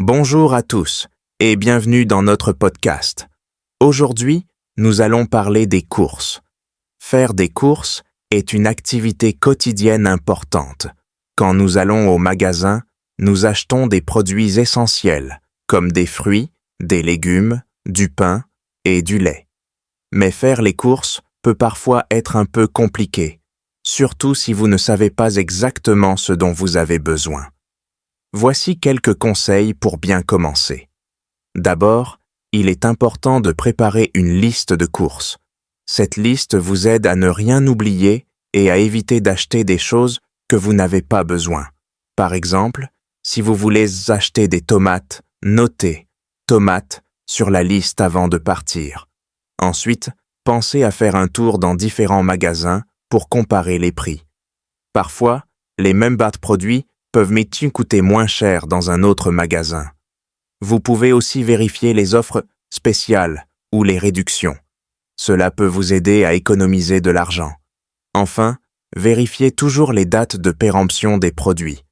Bonjour à tous et bienvenue dans notre podcast. Aujourd'hui, nous allons parler des courses. Faire des courses est une activité quotidienne importante. Quand nous allons au magasin, nous achetons des produits essentiels comme des fruits, des légumes, du pain et du lait. Mais faire les courses peut parfois être un peu compliqué, surtout si vous ne savez pas exactement ce dont vous avez besoin. Voici quelques conseils pour bien commencer. D'abord, il est important de préparer une liste de courses. Cette liste vous aide à ne rien oublier et à éviter d'acheter des choses que vous n'avez pas besoin. Par exemple, si vous voulez acheter des tomates, notez « tomates » sur la liste avant de partir. Ensuite, pensez à faire un tour dans différents magasins pour comparer les prix. Parfois, les mêmes produits peuvent coûter moins cher dans un autre magasin. Vous pouvez aussi vérifier les offres spéciales ou les réductions. Cela peut vous aider à économiser de l'argent. Enfin, vérifiez toujours les dates de péremption des produits.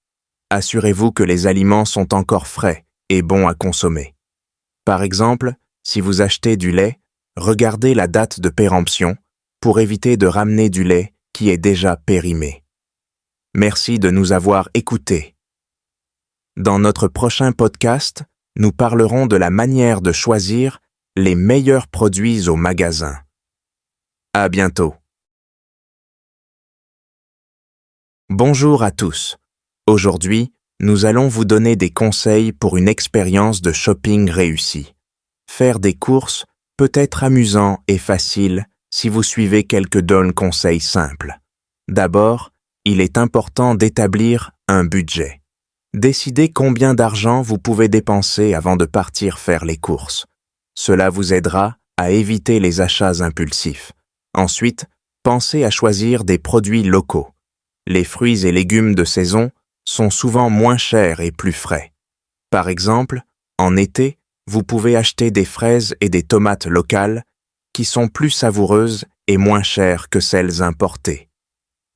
Assurez-vous que les aliments sont encore frais et bons à consommer. Par exemple, si vous achetez du lait, regardez la date de péremption pour éviter de ramener du lait qui est déjà périmé. Merci de nous avoir écoutés. Dans notre prochain podcast, nous parlerons de la manière de choisir les meilleurs produits au magasin. À bientôt. Bonjour à tous. Aujourd'hui, nous allons vous donner des conseils pour une expérience de shopping réussie. Faire des courses peut être amusant et facile si vous suivez quelques conseils simples. D'abord, il est important d'établir un budget. Décidez combien d'argent vous pouvez dépenser avant de partir faire les courses. Cela vous aidera à éviter les achats impulsifs. Ensuite, pensez à choisir des produits locaux. Les fruits et légumes de saison sont souvent moins chers et plus frais. Par exemple, en été, vous pouvez acheter des fraises et des tomates locales qui sont plus savoureuses et moins chères que celles importées.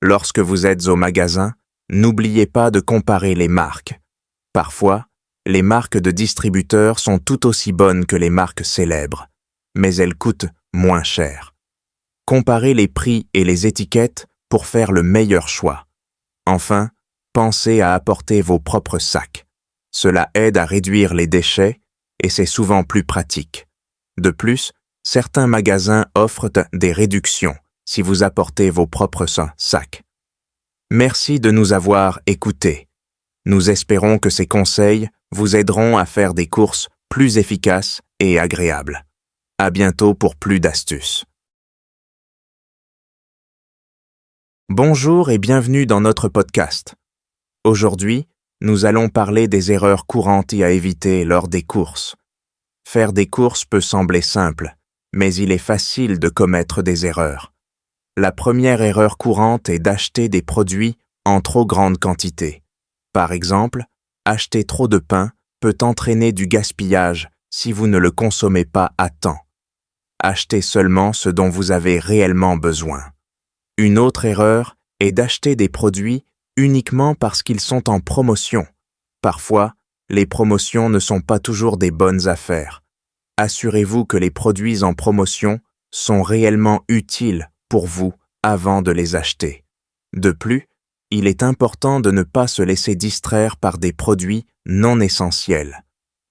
Lorsque vous êtes au magasin, n'oubliez pas de comparer les marques. Parfois, les marques de distributeurs sont tout aussi bonnes que les marques célèbres, mais elles coûtent moins cher. Comparez les prix et les étiquettes pour faire le meilleur choix. Enfin, pensez à apporter vos propres sacs. Cela aide à réduire les déchets et c'est souvent plus pratique. De plus, certains magasins offrent des réductions si vous apportez vos propres sacs. Merci de nous avoir écoutés. Nous espérons que ces conseils vous aideront à faire des courses plus efficaces et agréables. À bientôt pour plus d'astuces. Bonjour et bienvenue dans notre podcast. Aujourd'hui, nous allons parler des erreurs courantes à éviter lors des courses. Faire des courses peut sembler simple, mais il est facile de commettre des erreurs. La première erreur courante est d'acheter des produits en trop grande quantité. Par exemple, acheter trop de pain peut entraîner du gaspillage si vous ne le consommez pas à temps. Achetez seulement ce dont vous avez réellement besoin. Une autre erreur est d'acheter des produits uniquement parce qu'ils sont en promotion. Parfois, les promotions ne sont pas toujours des bonnes affaires. Assurez-vous que les produits en promotion sont réellement utiles pour vous avant de les acheter. De plus, il est important de ne pas se laisser distraire par des produits non essentiels.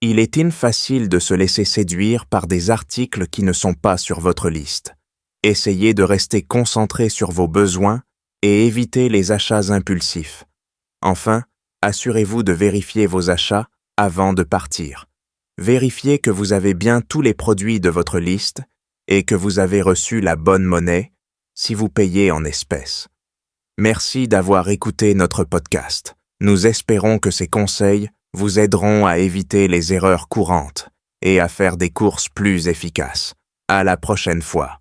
Il est facile de se laisser séduire par des articles qui ne sont pas sur votre liste. Essayez de rester concentré sur vos besoins et évitez les achats impulsifs. Enfin, assurez-vous de vérifier vos achats avant de partir. Vérifiez que vous avez bien tous les produits de votre liste et que vous avez reçu la bonne monnaie si vous payez en espèces. Merci d'avoir écouté notre podcast. Nous espérons que ces conseils vous aideront à éviter les erreurs courantes et à faire des courses plus efficaces. À la prochaine fois.